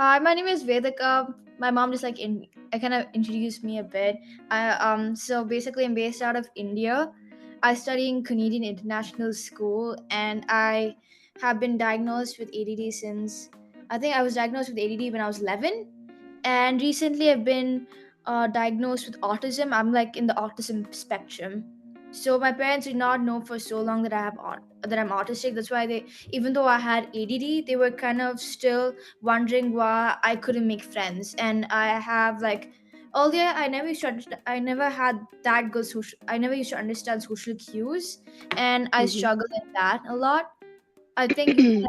Hi, my name is Vedika. My mom just I kind of introduced me a bit. So basically I'm based out of India. I study in Canadian International School, and I have been diagnosed with ADD since I think I was diagnosed with ADD when I was 11, and recently I've been diagnosed with autism. I'm like in the autism spectrum. So my parents did not know for so long that that I'm autistic. That's why they, even though I had ADD, they were kind of still wondering why I couldn't make friends. And I have like earlier, I never had that good social. I never used to understand social cues, and I Hmm. struggled in that a lot. I think you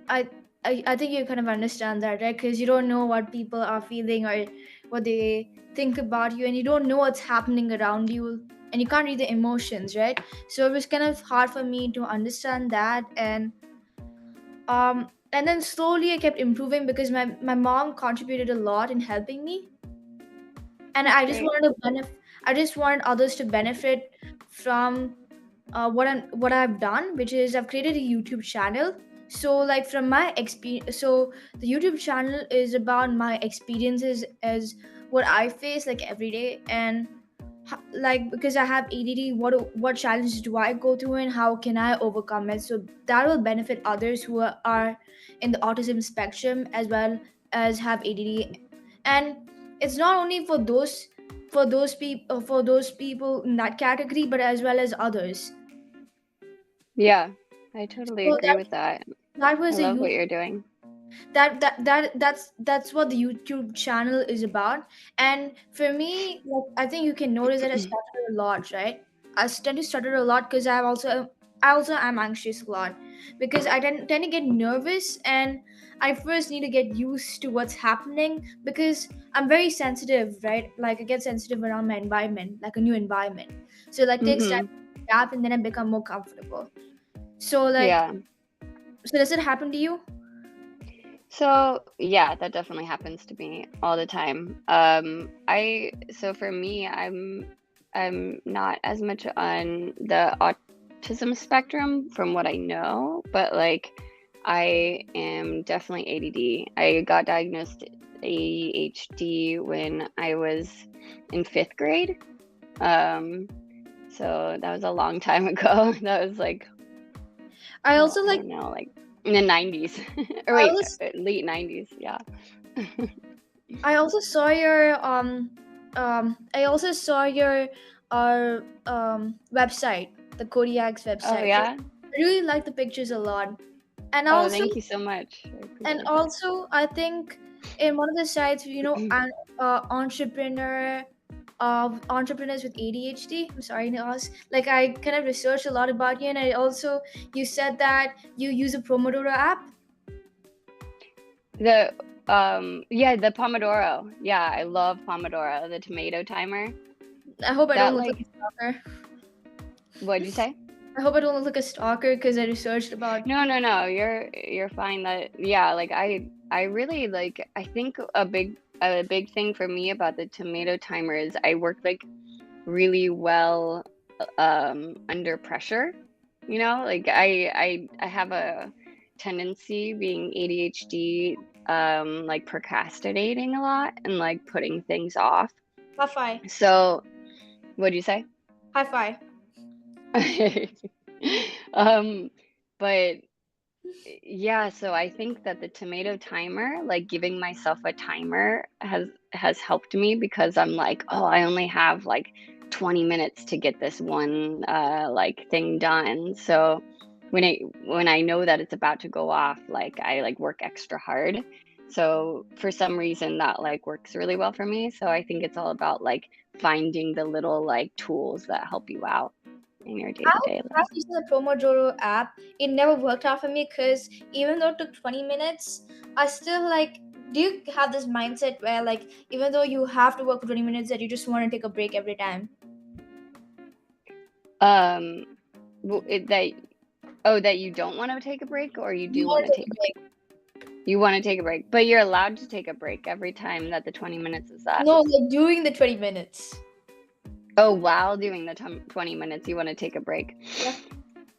I, I think you kind of understand that, right? Because you don't know what people are feeling or what they think about you, and you don't know what's happening around you, and you can't read the emotions, right? So it was kind of hard for me to understand that, and then slowly I kept improving because my mom contributed a lot in helping me, and That's great. I just wanted others to benefit from what I've done, which is I've created a YouTube channel. So like from my experience, so the YouTube channel is about my experiences as what I face like every day, and like because I have ADD, what challenges do I go through and how can I overcome it? So that will benefit others who are in the autism spectrum as well as have ADD, and it's not only for those people in that category, but as well as others. Yeah, I totally So agree with that. that I was a love what huge you're doing. that's what the YouTube channel is about. And for me, like, I think you can notice that I stutter a lot, right? Tend to stutter a lot because I also am anxious a lot because I tend to get nervous, and I first need to get used to what's happening because I'm very sensitive, right? Like I get sensitive around my environment, like a new environment. So like takes time Hmm. to adapt, and then I become more comfortable. So like, Yeah. so does it happen to you? So yeah, that definitely happens to me all the time. So for me, I'm not as much on the autism spectrum from what I know, but like I am definitely ADD. I got diagnosed ADHD when I was in fifth grade. Um, so that was a long time ago. That was like, I oh, also I like don't know, like in the 90s. Or I wait, also late 90s. Yeah. I also saw your I also saw your website, the Kodiak's Oh, website. yeah? I really like the pictures a lot. And Oh, also thank you so much. I and appreciate that. also I think in one of the sites, an entrepreneur of entrepreneurs with ADHD. I'm sorry to ask. Like I kind of researched a lot about you, and I also you said that you use a Pomodoro app. The yeah, the Pomodoro. Yeah, I love Pomodoro, the tomato timer. I hope I don't That look like a like stalker. what'd you say? I hope I don't look like a stalker because I researched about. No, no, no. You're fine. That yeah, like I really like I think a big thing for me about the tomato timer is I work like really well under pressure. Like I have a tendency being ADHD, like procrastinating a lot and like putting things off. High five. So what'd you say? High five. um but yeah, so I think that the tomato timer, like giving myself a timer has helped me because I'm like, oh, I only have like 20 minutes to get this one like thing done. So when I know that it's about to go off, like I like work extra hard. So for some reason that like works really well for me. So I think it's all about like finding the little like tools that help you out in your day-to-day I've life. used the Pomodoro app. It never worked out for me because even though it took 20 minutes, I still like. Do you have this mindset where, like, even though you have to work for 20 minutes, that you just want to take a break every time? Um, that that you don't want to take a break, or you You do want want to to take take a a break. break? You want to take a break, but you're allowed to take a break every time that the 20 minutes is up. No, like during the 20 minutes. Oh, while doing the 20 minutes, you want to take a break. Yeah.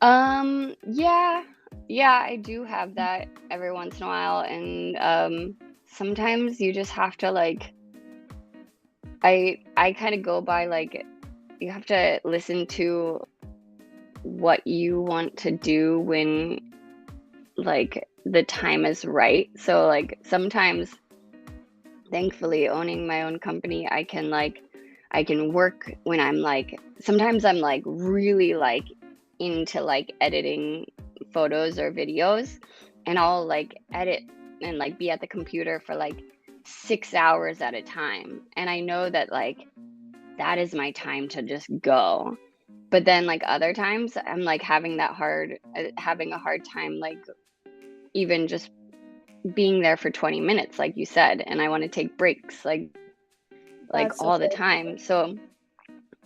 Yeah, yeah, I do have that every once in a while, and sometimes you just have to like, I kind of go by like, you have to listen to what you want to do when like the time is right. So like sometimes, thankfully, owning my own company, I can work when I'm like, sometimes I'm like really like into like editing photos or videos, and I'll like edit and like be at the computer for like 6 hours at a time. And I know that like that is my time to just go. But then like other times I'm like having a hard time like even just being there for 20 minutes, like you said, and I want to take breaks like That's so all the good. time. So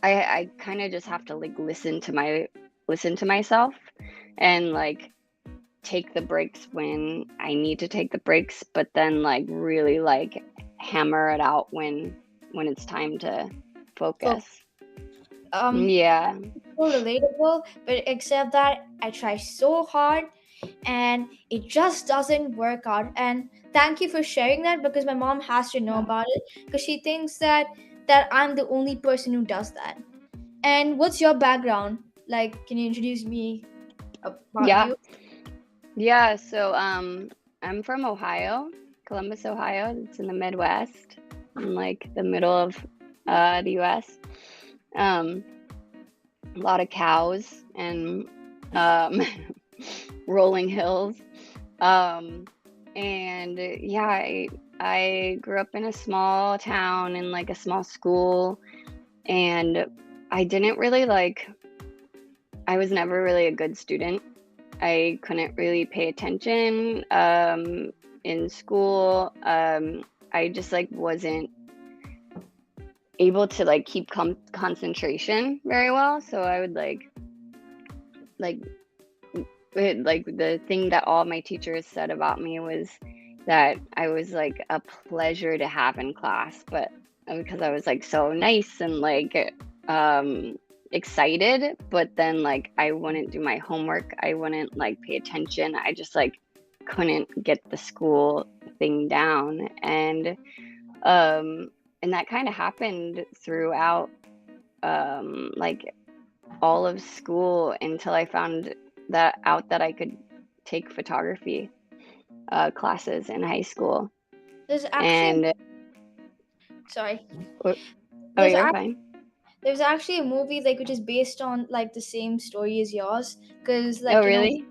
I kind of just have to like listen to myself, and like take the breaks when I need to take the breaks, but then like really like hammer it out when it's time to So, focus. um, Yeah. so relatable, but except that I try so hard and it just doesn't work out. And thank you for sharing that because my mom has to know Yeah. about it because she thinks that I'm the only person who does that. And what's your background? Like, can you introduce me about Yeah. you? Yeah, so I'm from Ohio, Columbus, Ohio. It's in the Midwest, in like the middle of the US. Um a lot of cows and um rolling hills. Um and yeah, I grew up in a small town in like a small school, and I didn't really like I was never really a good student. I couldn't really pay attention in school. I just like wasn't able to like keep concentration very well. So I would like like the thing that all my teachers said about me was that I was like a pleasure to have in class, but because I was like so nice and like excited, but then like I wouldn't do my homework, I wouldn't like pay attention. I just like couldn't get the school thing down. Um and that kind of happened throughout like all of school until I found that out that I could take photography classes in high school. There's actually And sorry. oh, There's you're ac- fine. there's actually a movie like which is based on like the same story as yours because Oh, like really?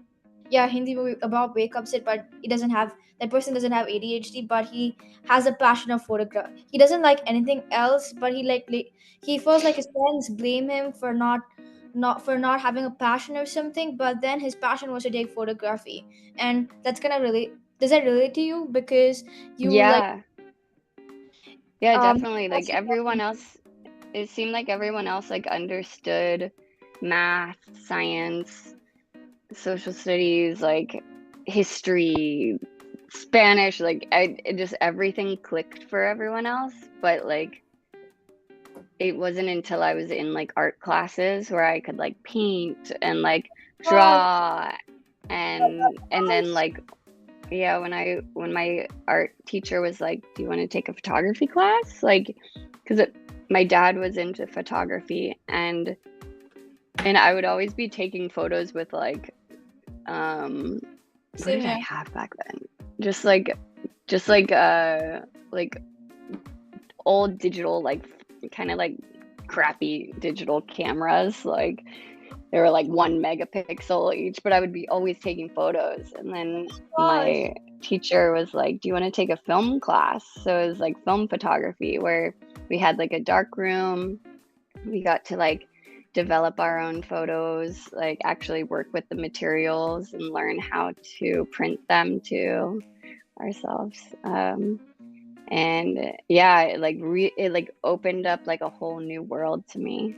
yeah, Hindi movie about wake up sit, but he doesn't have that person doesn't have ADHD, but he has a passion of photograph. He doesn't like anything else, but he feels like his parents blame him for not having a passion or something. But then his passion was to take photography, and that's gonna relate. Does that relate to you? Because you like Yeah. Yeah, definitely. Like passion everyone of- else, it seemed like everyone else like understood math, science, social studies, like history, Spanish, like it just everything clicked for everyone else, but like it wasn't until I was in like art classes where I could like paint and like God, draw, and then like yeah, when my art teacher was like, "Do you want to take a photography class?" Like, because my dad was into photography, and I would always be taking photos with like um what same did I here. have back then? Just like old digital like kind of like crappy digital cameras, like they were like 1 megapixel each, but I would be always taking photos. And then God, my teacher was like, "Do you want to take a film class?" So it was like film photography, where we had like a dark room. We got to like develop our own photos, like actually work with the materials and learn how to print them to ourselves. And yeah, it like opened up like a whole new world to me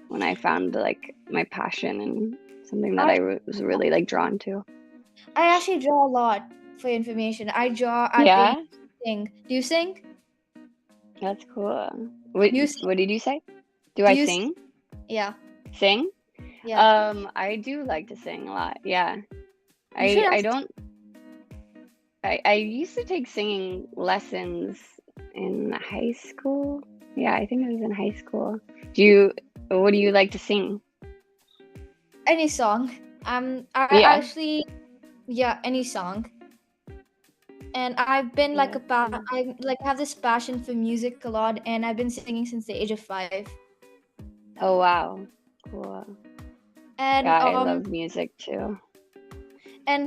when I found like my passion and something that I was really like drawn to. I actually draw a lot for information. I draw, I paint, Yeah, sing. Do you sing? that's cool. What Do you sing? what did you say? Do Do I you sing? sing? Yeah, Sing? yeah. I do like to sing a lot. Yeah. You should I actually. don't I used to take singing lessons in high school. Yeah, I think it was in high school. What do you like to sing? Any song. I Yeah. actually, yeah, any song. And I've been like Yeah. I like have this passion for music a lot, and I've been singing since the age of 5. Oh wow. Cool. And Yeah, I love music too.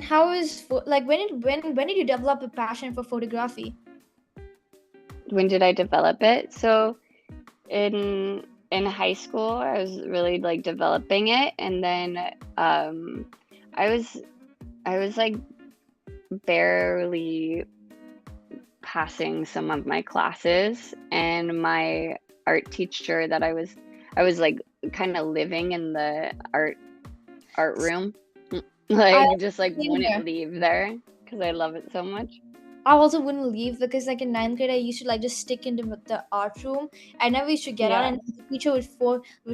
how is like when did you develop a passion for photography? When did I develop it? So in high school, I was really like developing it, and then um I was I was like barely passing some of my classes, and my art teacher that I was like kind of living in the art room, I like just like same wouldn't here. leave there because I love it so much. I also wouldn't leave because like in ninth grade I used to like just stick into the art room. I never used to get out, Yeah, and the teacher would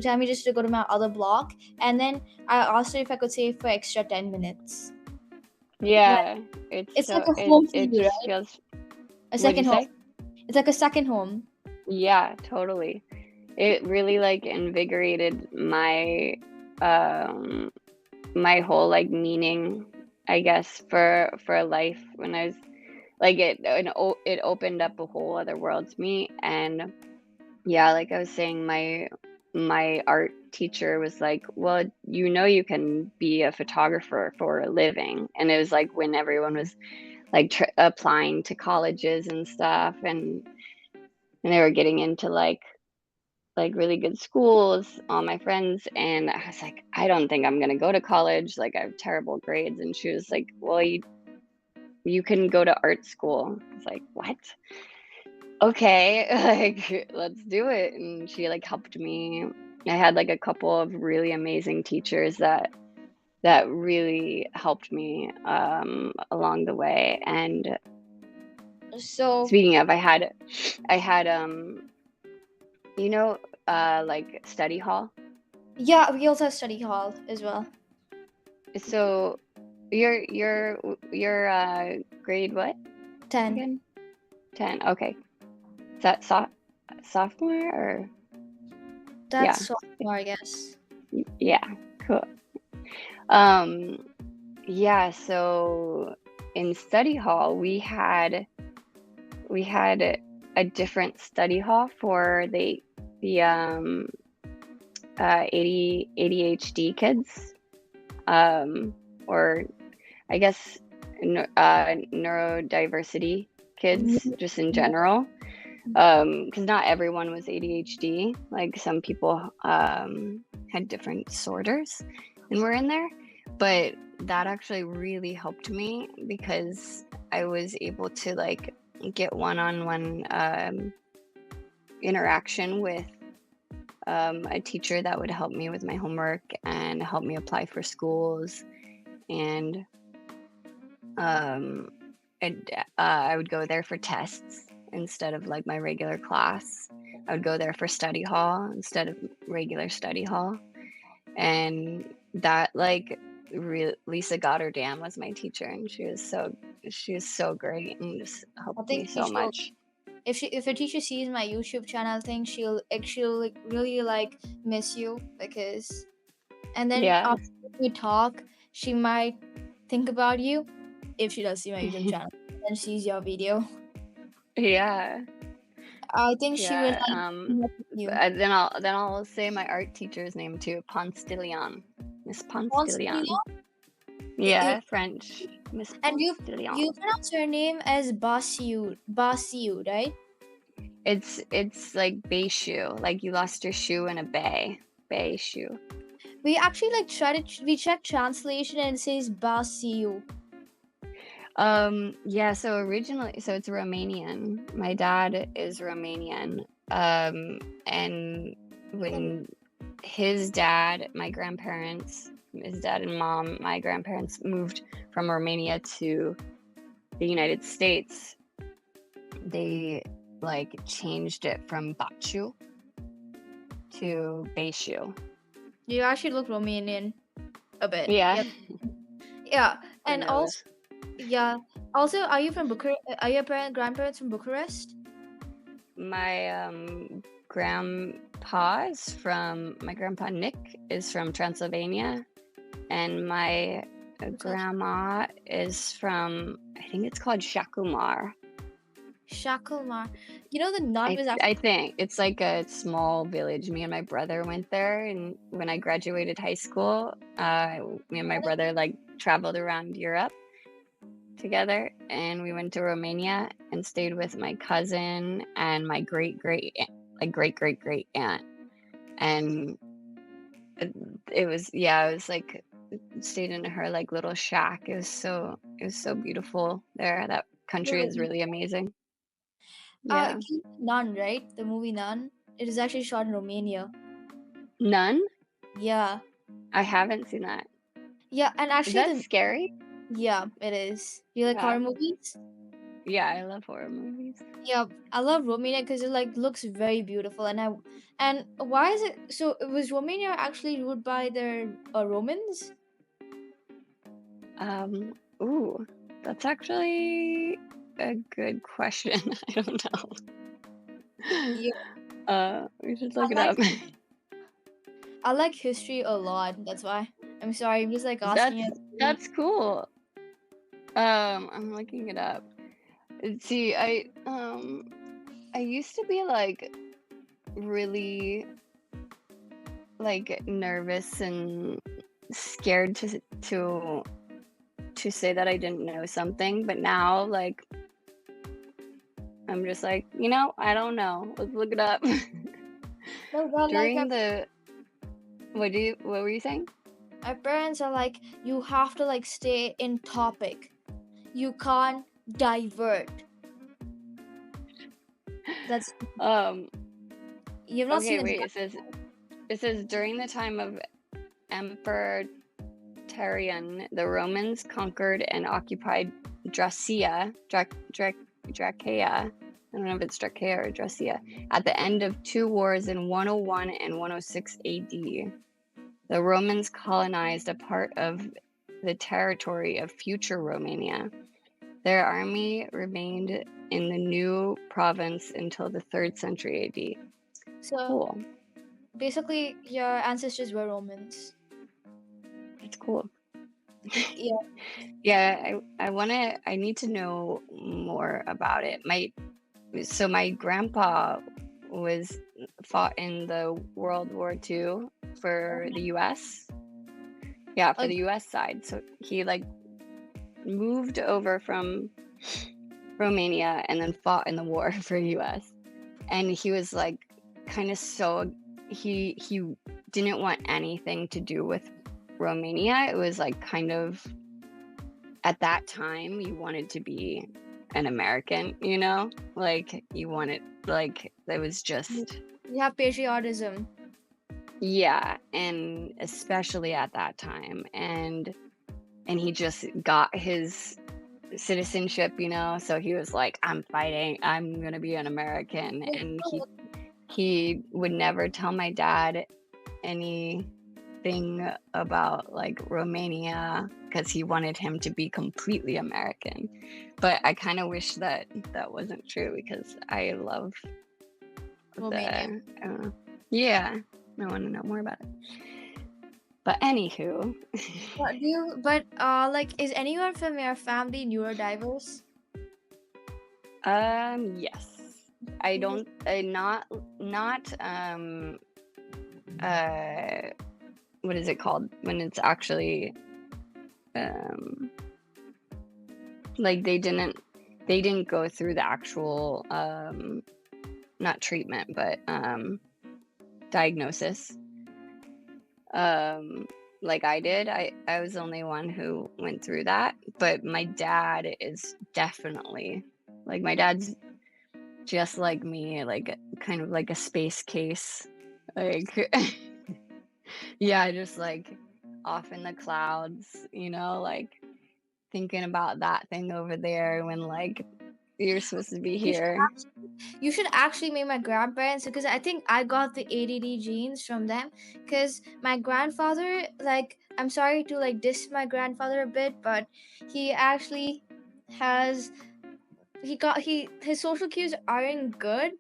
tell me just to go to my other block, and then I asked her if I could stay for extra 10 minutes. Like yeah, it's it's like so a it home for it you, just right? feels. A What'd you second home. say? It's like a second home. Yeah, totally. It really like invigorated um my whole like meaning, I guess, for life when I was like it opened up a whole other world to me. And yeah, like I was saying, my art teacher was like, well, you can be a photographer for a living. And it was like when everyone was like applying to colleges and stuff, and they were getting into like really good schools, all my friends. And I was like, I don't think I'm gonna go to college, like I have terrible grades. And she was like, well, you can go to art school. I was like, what? Okay, like let's do it. And she like helped me. I had like a couple of really amazing teachers that really helped me along the way. And So speaking of, I had you know like study hall. yeah, we also have study hall as well. So your grade what 10. again? 10. Okay. Is that sophomore or That's yeah. sophomore, I guess. Yeah, cool. Um yeah, so in study hall we had a different study hall for the ADHD kids, or I guess neurodiversity kids just in general. Because not everyone was ADHD. Like some people had different disorders and were in there. But that actually really helped me because I was able to like get one-on-one interaction with a teacher that would help me with my homework and help me apply for schools. And um, I would go there for tests instead of like my regular class. I would go there for study hall instead of regular study hall. And that like Lisa Goddardam was my teacher, and she was so great and just I helped me think so much. if a teacher sees my YouTube channel, I think she'll like really like miss you because and then Yeah. after we talk, she might think about you if she does see my YouTube channel and sees your video. Yeah. I think she will Yeah. like connect with you. Then I'll say my art teacher's name too, Ponce de Leon. Miss Ponce de Once Leon. Yeah, French. Miss and Ponce de you Leon. pronounce her name as Basiu, right? It's like bay shoe, like you lost your shoe in a bay shoe. We actually like we check translation and it says Basiu. Yeah, so originally, so it's Romanian. My dad is Romanian. And when his dad, his dad and mom, my grandparents moved from Romania to the United States, they like changed it from Baciu to Beishu. You actually look Romanian a bit. Yeah. Yep. Yeah, Who and also knows? yeah, Also, are you from Bucharest? Are your grandparents from Bucharest? My grandpa is from my grandpa Nick is from Transylvania, and my What's that? grandma is from, I think it's called Shakumar. Shakalmar. You know, the nun was actually. I think it's like a small village. Me and my brother went there, and when I graduated high school, me and my brother like traveled around Europe together, and we went to Romania and stayed with my cousin and my great great aunt, and it was, yeah, it was like stayed in her like little shack. It was so beautiful there. That country is really amazing. Yeah. You know Nun, right? The movie Nun. It is actually shot in Romania. None? Yeah. I haven't seen that. Yeah, and Is actually that the scary? yeah, it is. You like Yeah. horror movies? Yeah, I love horror movies. Yeah, I love Romania because it like looks very beautiful, and why is it so? Was Romania actually ruled by their Romans? Um, ooh, that's actually a good question. I don't know. Yeah, We should I look it like up. I like history a lot. That's why. I'm sorry. I'm just like asking That's you. that's cool. I'm looking it up. See, I used to be like really like nervous and scared to say that I didn't know something, but now like I'm just like, I don't know. Let's look it up. No, but like During the what were you saying? my parents are like, you have to like stay in topic. You can't divert. That's Um, you've not seen okay, it. wait. It says during the time of Emperor Tarian, the Romans conquered and occupied Dracia, Dracaea. I don't know if it's Dracaea or Dracia. At the end of two wars in 101 and 106 AD, the Romans colonized a part of the territory of future Romania. Their army remained in the new province until the 3rd century AD. So Cool. basically, your ancestors were Romans. That's cool. Yeah. Yeah, I need to know more about it. My grandpa was fought in the World War II for the US. Yeah, for Like, the US side. So he like moved over from Romania and then fought in the war for US. And he was like kind of he didn't want anything to do with Romania. It was like kind of at that time you wanted to be an American, like you wanted, like it was just, you have patriotism. yeah, and especially at that time, and he just got his citizenship, so he was like, I'm gonna be an American, and he would never tell my dad anything about like Romania because he wanted him to be completely American. But I kind of wish that that wasn't true because I love Romania. I don't know. Yeah, I want to know more about it. But anywho, Like, is anyone from your family neurodiverse? yes, I don't, not uh, what is it called when it's actually like they didn't go through the actual not treatment but diagnosis like I did. I was the only one who went through that, but my dad is definitely, like, my dad's just like me, like kind of like a space case, like yeah, just like off in the clouds, like thinking about that thing over there when like you're supposed to be You should here. you should actually meet my grandparents because I think I got the ADD genes from them. Because my grandfather, like, I'm sorry to like diss my grandfather a bit, but he actually has his social cues aren't good.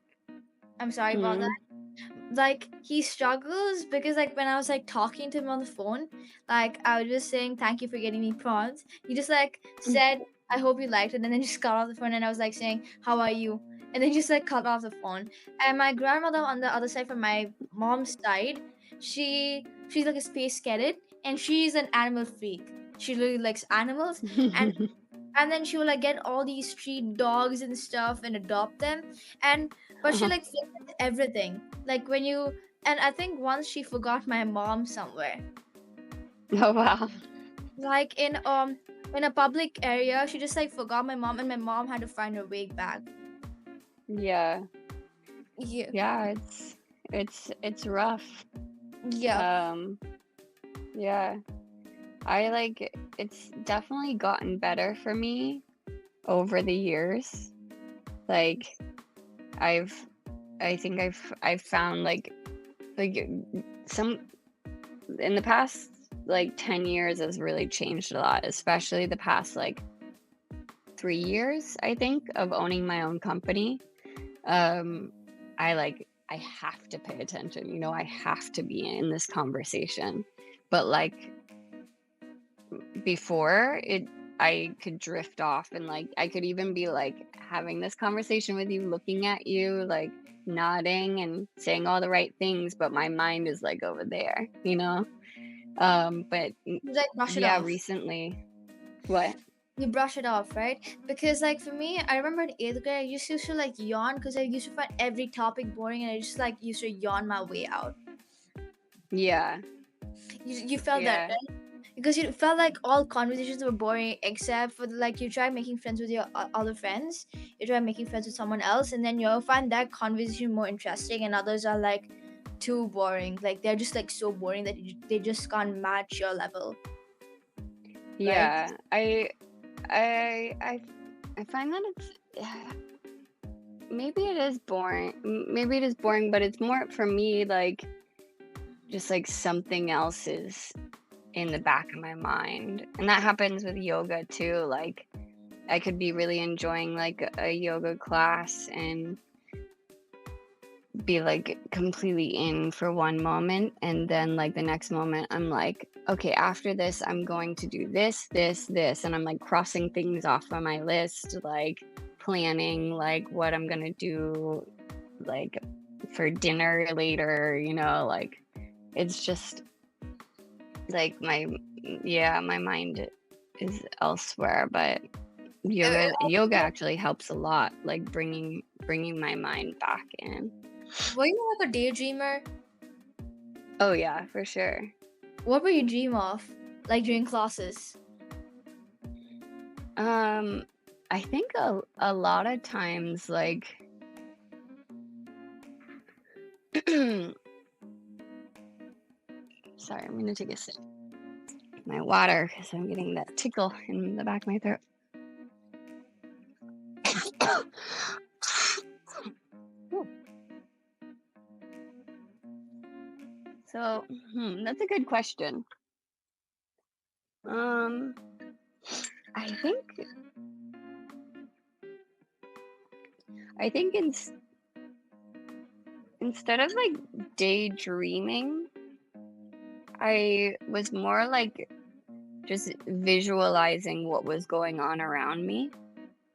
I'm sorry about that. Mm. Like he struggles because like when I was like talking to him on the phone, like I was just saying thank you for getting me prawns. He just like said I hope you liked it, and then just cut off the phone, and I was like saying how are you, and then just like cut off the phone. And my grandmother on the other side from my mom's side, she's like a space cadet, and she's an animal freak. She really likes animals, and then she will like get all these street dogs and stuff and adopt them, and but she like forgets everything like when you and I think once she forgot my mom somewhere, Oh wow. like in a public area. She just like forgot my mom, and my mom had to find her way back. Yeah. Yeah. Yeah, it's rough. Yeah. Um yeah. I like it's definitely gotten better for me over the years. Like I've I think I've found like some in the past like 10 years has really changed a lot, especially the past like 3 years I think of owning my own company. Um I have to pay attention, you know, I have to be in this conversation. But like before it I could drift off and like I could even be like having this conversation with you, looking at you, like nodding and saying all the right things, but my mind is like over there, you know? But You like brush it yeah, off. recently what? You brush it off, right? Because like for me, I remember in 8th grade I used to like yawn because I used to find every topic boring, and I just like used to yawn my way out. Yeah. You felt that, Yeah. right? Because you felt like all conversations were boring except for like you try making friends with your other friends, you try making friends with someone else, and then you'll find that conversation more interesting, and others are like too boring, like they're just like so boring that they just can't match your level, right? Yeah. I I find that it's maybe it is boring. Maybe it is boring, but it's more for me like just like something else is in the back of my mind. And that happens with yoga too. Like I could be really enjoying like a yoga class and be like completely in for one moment, and then like the next moment I'm like, okay, after this I'm going to do this, and I'm like crossing things off on my list, like planning like what I'm gonna do like for dinner later, you know, like it's just like my mind is elsewhere. But yoga actually helps a lot, like bringing my mind back in. Were you like a daydreamer? Oh yeah, for sure. What were you dream of like during classes? Um, I think a lot of times, like, sorry, I'm gonna take a sip of my water because I'm getting that tickle in the back of my throat. So, that's a good question. Um, I think I think instead of like daydreaming, I was more like just visualizing what was going on around me,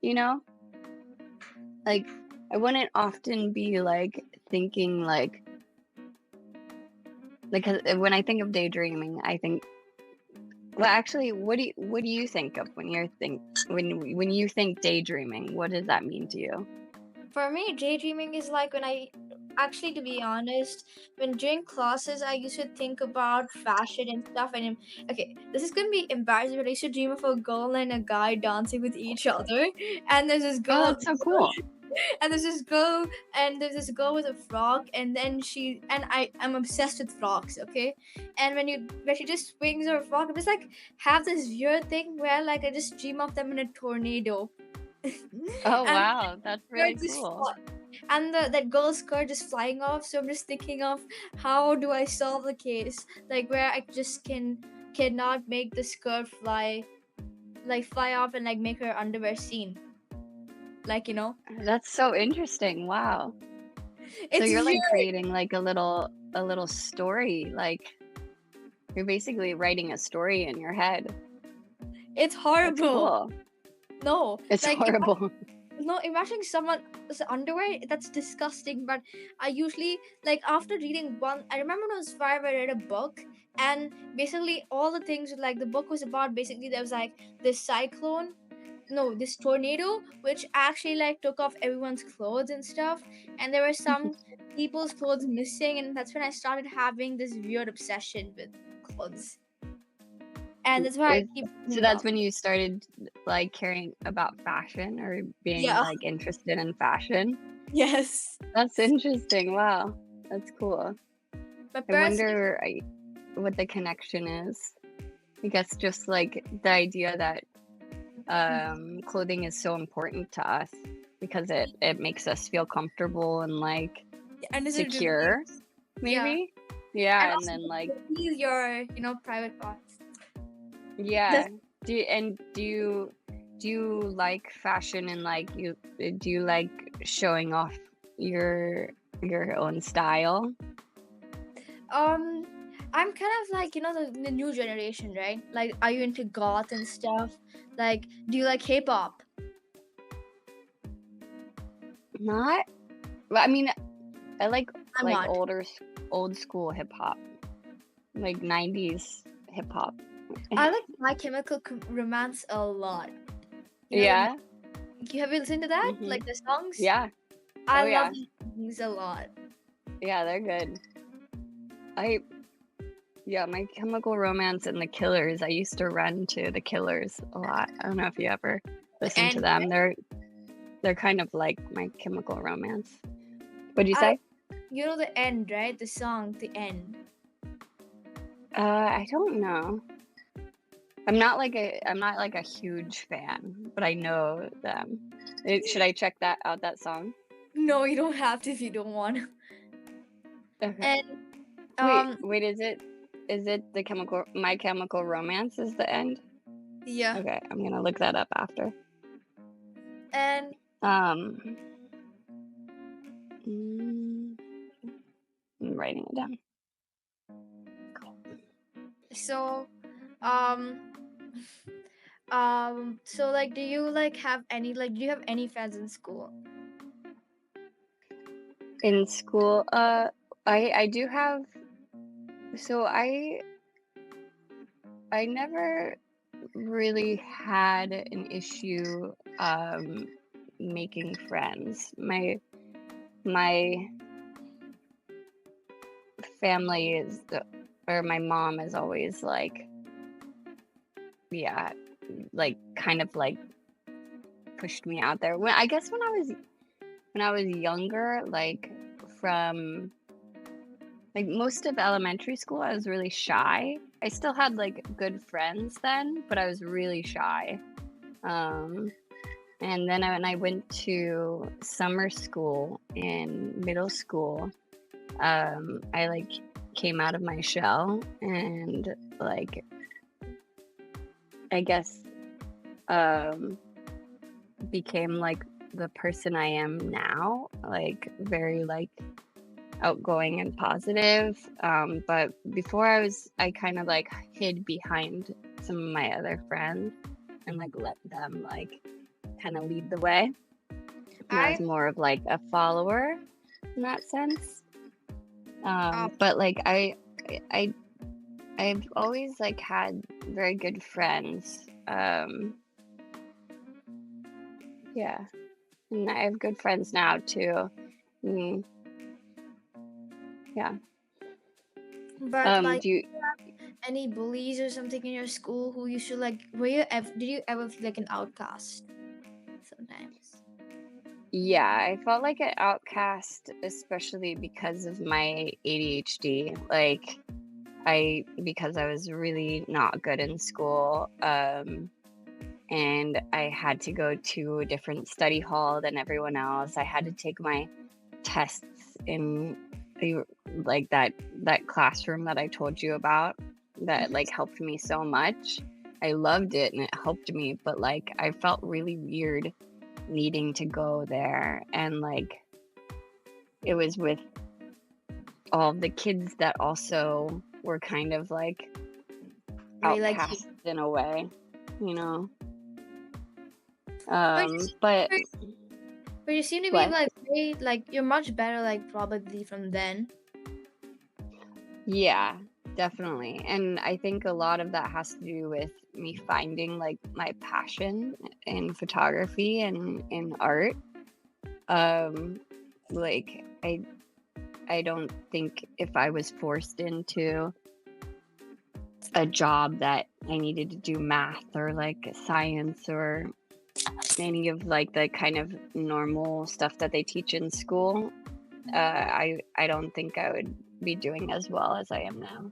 you know? Like I wouldn't often be like thinking like 'cause when I think of daydreaming, I think well actually what do you think of when when you think daydreaming? What does that mean to you? For me, daydreaming is like when I actually, to be honest, when during classes, I used to think about fashion and stuff. And okay, this is gonna be embarrassing, but I used to dream of a girl and a guy dancing with each other. And there's this Oh, girl, that's so cool. and there's this girl with a frog, and then I'm obsessed with frogs. Okay, and when she just swings her frog, I just like have this weird thing where like I just dream of them in a tornado. Oh And wow, that's skirt really just cool. and that girl's skirt is flying off, so I'm just thinking of how do I solve the case, like where I just cannot make the skirt fly like fly off and like make her underwear scene. Like, you know, That's so interesting. Wow. So it's you're like weird. creating like a little story, like you're basically writing a story in your head. It's That's horrible. cool. No, It's like horrible. no, imagining someone's underwear, that's disgusting. But I usually, like, after reading one, I remember when I was 5, I read a book, and basically all the things, like, the book was about, basically there was like this cyclone, no, this tornado, which actually like took off everyone's clothes and stuff, and there were some people's clothes missing, and that's when I started having this weird obsession with clothes, and that's why I Is keep so putting that's off. when you started like caring about fashion or being Yeah. like interested in fashion? Yes. That's interesting. Wow. That's cool. My I parents. wonder what the connection is. I guess just like the idea that clothing is so important to us because it makes us feel comfortable and like And is it reveals? secure, Yeah, maybe. and Yeah, and also then like reveal your, private parts. yeah. That's, Do you like fashion and like do you like showing off your your own style? I'm kind of like, the new generation, right? Like, are you into goth and stuff? Like, do you like K-pop? Not. Well, I mean, I I'm like not. old school hip hop, like 90s hip hop. I like My Chemical Romance a lot. You know, Yeah. have you listened to that? Mhm. Like the songs? Yeah. I Oh love yeah. these a lot. Yeah, they're good. I Yeah, My Chemical Romance and The Killers. I used to run to The Killers a lot. I don't know if you ever The listened to end. them. They're kind of like My Chemical Romance. What'd you I, say? the end, right? The song, the end. I don't know. I'm not like a huge fan, but I know them. Should I check that song? No, you don't have to if you don't want. Okay. And Wait, is it My Chemical Romance is the end? yeah, Okay, I'm gonna look that up after. and Um, mm, I'm writing it down. so um so like, do you like have any, like, do you have any friends in school? In school, I do have. So I never really had an issue making friends. My family or my mom is always like, yeah, like kind of like pushed me out there. I guess when I was younger, like from like most of elementary school, I was really shy. I still had like good friends then, but I was really shy. Um, and then when I went to summer school in middle school, I like came out of my shell and like I guess became like the person I am now, like very like outgoing and positive. But before I kind of like hid behind some of my other friends and like let them like kind of lead the way. And I was I more of like a follower in that sense. um But like I I've always like had very good friends. Yeah, and I have good friends now too. Mm, yeah. but like, Do you? any bullies or something in your school who you should like, did you ever feel like an outcast sometimes? Yeah, I felt like an outcast, especially because of my ADHD. Like, because I was really not good in school, and I had to go to a different study hall than everyone else. I had to take my tests in like that classroom that I told you about that like helped me so much. I loved it and it helped me, but, like, I felt really weird needing to go there, and, like, it was with all the kids that also were kind of, like, Very like you. outcast in a way, you know? But you But seem, but you seem to be what? like very like you're much better like probably from then. Yeah, definitely, and I think a lot of that has to do with me finding, like, my passion in photography and in art. Um, like, I don't think if I was forced into a job that I needed to do math or, like, science or any of, like, the kind of normal stuff that they teach in school, I don't think I would be doing as well as I am now.